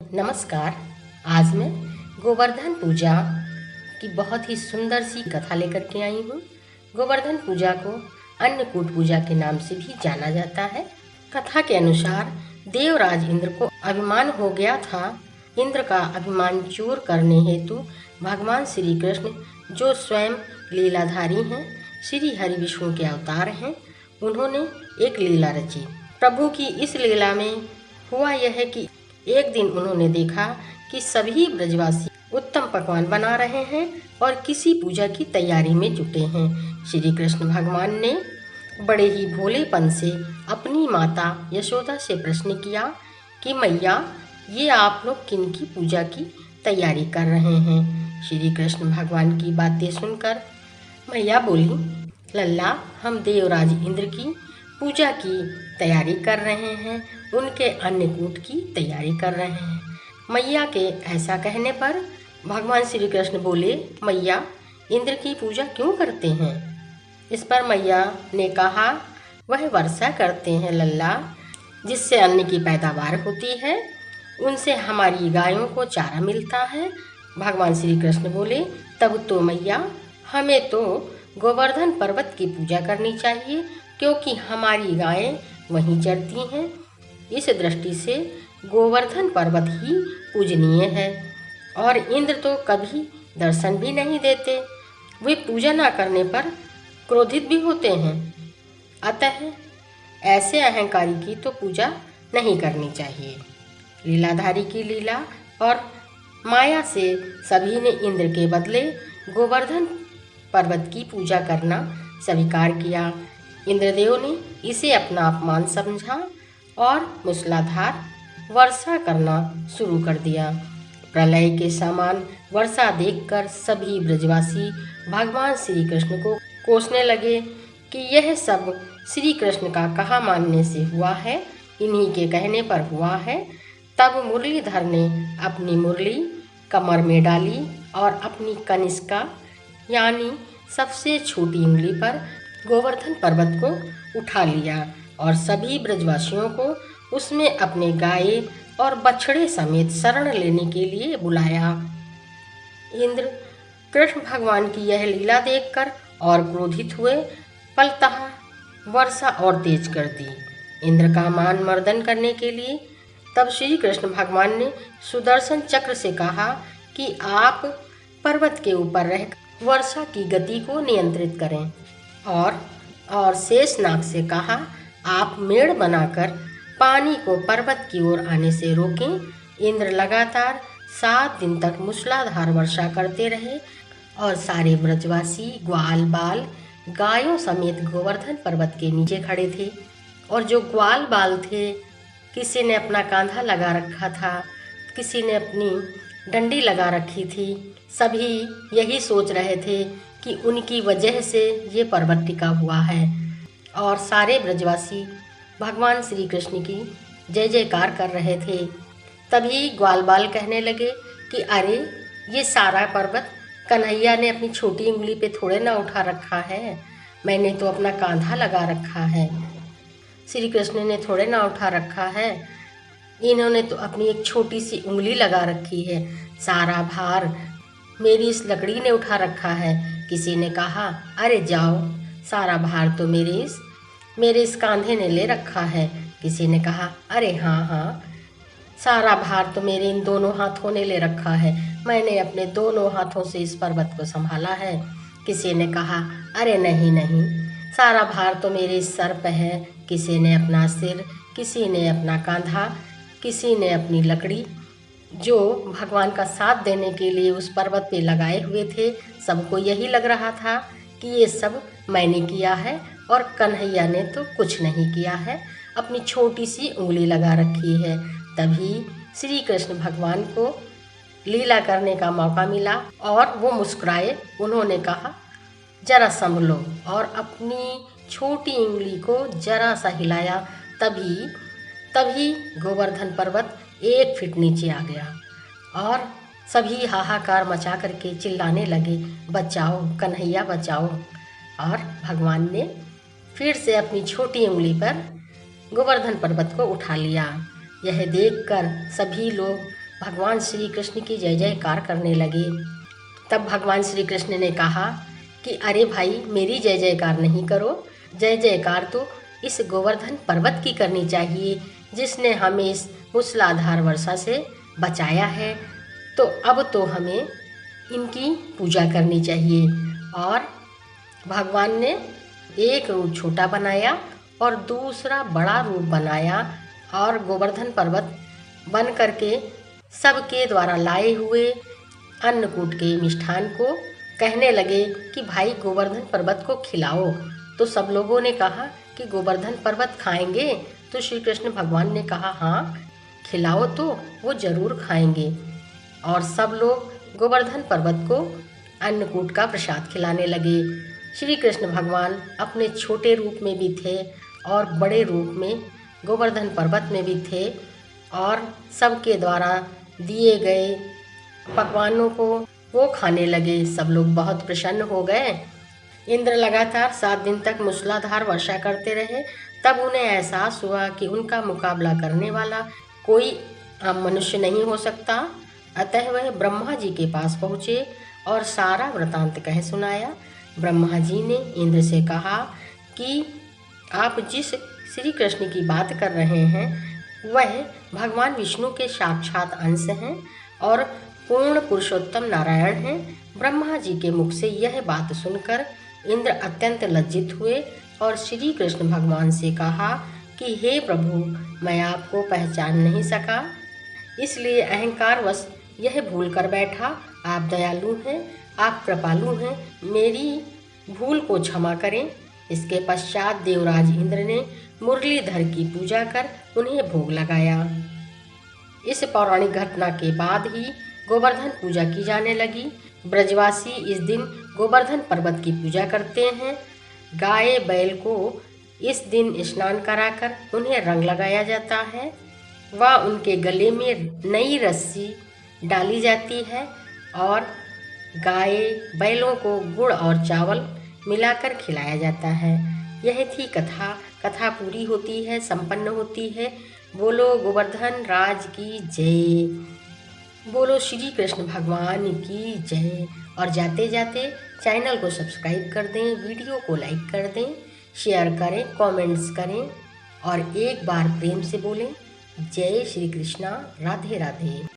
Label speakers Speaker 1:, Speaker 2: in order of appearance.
Speaker 1: नमस्कार। आज मैं गोवर्धन पूजा की बहुत ही सुंदर सी कथा लेकर के आई हूँ। गोवर्धन पूजा को अन्नकूट पूजा के नाम से भी जाना जाता है। कथा के अनुसार देवराज इंद्र को अभिमान हो गया था। इंद्र का अभिमान चूर करने हेतु भगवान श्री कृष्ण, जो स्वयं लीलाधारी हैं, श्री हरि विष्णु के अवतार हैं, उन्होंने एक लीला रची। प्रभु की इस लीला में हुआ यह है कि एक दिन उन्होंने देखा कि सभी ब्रजवासी उत्तम पकवान बना रहे हैं और किसी पूजा की तैयारी में जुटे हैं। श्री कृष्ण भगवान ने बड़े ही भोलेपन से अपनी माता यशोदा से प्रश्न किया कि मैया, ये आप लोग किन की पूजा की तैयारी कर रहे हैं? श्री कृष्ण भगवान की बातें सुनकर मैया बोली, लल्ला, हम देवराज इंद्र की पूजा की तैयारी कर रहे हैं, उनके अन्नकूट की तैयारी कर रहे हैं। मैया के ऐसा कहने पर भगवान श्री कृष्ण बोले, मैया, इंद्र की पूजा क्यों करते हैं? इस पर मैया ने कहा, वह वर्षा करते हैं लल्ला, जिससे अन्न की पैदावार होती है, उनसे हमारी गायों को चारा मिलता है। भगवान श्री कृष्ण बोले, तब तो मैया, हमें तो गोवर्धन पर्वत की पूजा करनी चाहिए, क्योंकि हमारी गायें वहीं चरती हैं। इस दृष्टि से गोवर्धन पर्वत ही पूजनीय है और इंद्र तो कभी दर्शन भी नहीं देते। वे पूजा न करने पर क्रोधित भी होते हैं। अतः ऐसे अहंकारी की तो पूजा नहीं करनी चाहिए। लीलाधारी की लीला और माया से सभी ने इंद्र के बदले गोवर्धन पर्वत की पूजा करना स्वीकार किया। इंद्रदेव ने इसे अपना अपमान समझा और मूसलाधार वर्षा करना शुरू कर दिया। प्रलय के समान वर्षा देखकर सभी ब्रजवासी भगवान श्री कृष्ण को कोसने लगे कि यह सब श्री कृष्ण का कहा मानने से हुआ है, इन्हीं के कहने पर हुआ है। तब मुरलीधर ने अपनी मुरली कमर में डाली और अपनी कनिष्का यानी सबसे छोटी उंगली पर गोवर्धन पर्वत को उठा लिया और सभी ब्रजवासियों को उसमें अपने गाय और बछड़े समेत शरण लेने के लिए बुलाया। इंद्र कृष्ण भगवान की यह लीला देखकर और क्रोधित हुए, फलतः वर्षा और तेज कर दी इंद्र का मान मर्दन करने के लिए। तब श्री कृष्ण भगवान ने सुदर्शन चक्र से कहा कि आप पर्वत के ऊपर रह वर्षा की गति को नियंत्रित करें और शेषनाग से कहा, आप मेड़ बनाकर पानी को पर्वत की ओर आने से रोकें। इंद्र लगातार 7 दिन तक मूसलाधार वर्षा करते रहे और सारे ब्रजवासी ग्वाल बाल गायों समेत गोवर्धन पर्वत के नीचे खड़े थे। और जो ग्वाल बाल थे, किसी ने अपना कांधा लगा रखा था, किसी ने अपनी डंडी लगा रखी थी। सभी यही सोच रहे थे कि उनकी वजह से ये पर्वत टिका हुआ है। और सारे ब्रजवासी भगवान श्री कृष्ण की जय जयकार कर रहे थे। तभी ग्वाल बाल कहने लगे कि अरे, ये सारा पर्वत कन्हैया ने अपनी छोटी उंगली पे थोड़े ना उठा रखा है, मैंने तो अपना कांधा लगा रखा है, श्री कृष्ण ने थोड़े ना उठा रखा है, इन्होंने तो अपनी एक छोटी सी उंगली लगा रखी है, सारा भार मेरी इस लकड़ी ने उठा रखा है। किसी ने कहा, अरे जाओ, सारा भार तो मेरे इस कांधे ने ले रखा है। किसी ने कहा, अरे हाँ, सारा भार तो मेरे इन दोनों हाथों ने ले रखा है, मैंने अपने दोनों हाथों से इस पर्वत को संभाला है। किसी ने कहा, अरे नहीं, सारा भार तो मेरे इस सर पे है। किसी ने अपना सिर, किसी ने अपना कांधा, किसी ने अपनी लकड़ी, जो भगवान का साथ देने के लिए उस पर्वत पे लगाए हुए थे। सबको यही लग रहा था कि ये सब मैंने किया है और कन्हैया ने तो कुछ नहीं किया है, अपनी छोटी सी उंगली लगा रखी है। तभी श्री कृष्ण भगवान को लीला करने का मौका मिला और वो मुस्कुराए। उन्होंने कहा, जरा संभलो, और अपनी छोटी उंगली को जरा सा हिलाया। तभी गोवर्धन पर्वत 1 फीट नीचे आ गया और सभी हाहाकार मचा करके चिल्लाने लगे, बचाओ कन्हैया बचाओ। और भगवान ने फिर से अपनी छोटी उंगली पर गोवर्धन पर्वत को उठा लिया। यह देखकर सभी लोग भगवान श्री कृष्ण की जय जयकार करने लगे। तब भगवान श्री कृष्ण ने कहा कि अरे भाई, मेरी जय जयकार नहीं करो, जय जयकार तो इस गोवर्धन पर्वत की करनी चाहिए, जिसने हमें इस मूसलाधार वर्षा से बचाया है। तो अब तो हमें इनकी पूजा करनी चाहिए। और भगवान ने एक रूप छोटा बनाया और दूसरा बड़ा रूप बनाया और गोवर्धन पर्वत बन करके सबके द्वारा लाए हुए अन्नकूट के मिष्ठान को कहने लगे कि भाई गोवर्धन पर्वत को खिलाओ। तो सब लोगों ने कहा कि गोवर्धन पर्वत खाएंगे। तो श्री कृष्ण भगवान ने कहा हाँ, खिलाओ तो वो जरूर खाएंगे। और सब लोग गोवर्धन पर्वत को अन्नकूट का प्रसाद खिलाने लगे। श्री कृष्ण भगवान अपने छोटे रूप में भी थे और बड़े रूप में गोवर्धन पर्वत में भी थे और सबके द्वारा दिए गए पकवानों को वो खाने लगे। सब लोग बहुत प्रसन्न हो गए। इंद्र लगातार 7 दिन तक मूसलाधार वर्षा करते रहे। तब उन्हें एहसास हुआ कि उनका मुकाबला करने वाला कोई आम मनुष्य नहीं हो सकता। अतः वह ब्रह्मा जी के पास पहुँचे और सारा वृतांत कह सुनाया। ब्रह्मा जी ने इंद्र से कहा कि आप जिस श्री कृष्ण की बात कर रहे हैं वह भगवान विष्णु के साक्षात अंश हैं और पूर्ण पुरुषोत्तम नारायण हैं। ब्रह्मा जी के मुख से यह बात सुनकर इंद्र अत्यंत लज्जित हुए और श्री कृष्ण भगवान से कहा कि हे प्रभु, मैं आपको पहचान नहीं सका, इसलिए अहंकारवश यह भूल कर बैठा। आप दयालु हैं, आप कृपालु हैं, मेरी भूल को क्षमा करें। इसके पश्चात देवराज इंद्र ने मुरलीधर की पूजा कर उन्हें भोग लगाया। इस पौराणिक घटना के बाद ही गोवर्धन पूजा की जाने लगी। ब्रजवासी इस दिन गोवर्धन पर्वत की पूजा करते हैं। गाय बैल को इस दिन स्नान कराकर उन्हें रंग लगाया जाता है व उनके गले में नई रस्सी डाली जाती है और गाय बैलों को गुड़ और चावल मिलाकर खिलाया जाता है। यह थी कथा। कथा पूरी होती है, संपन्न होती है। बोलो गोवर्धन राज की जय, बोलो श्री कृष्ण भगवान की जय। और जाते जाते चैनल को सब्सक्राइब कर दें, वीडियो को लाइक कर दें, शेयर करें, कमेंट्स करें और एक बार प्रेम से बोलें जय श्री कृष्णा, राधे राधे।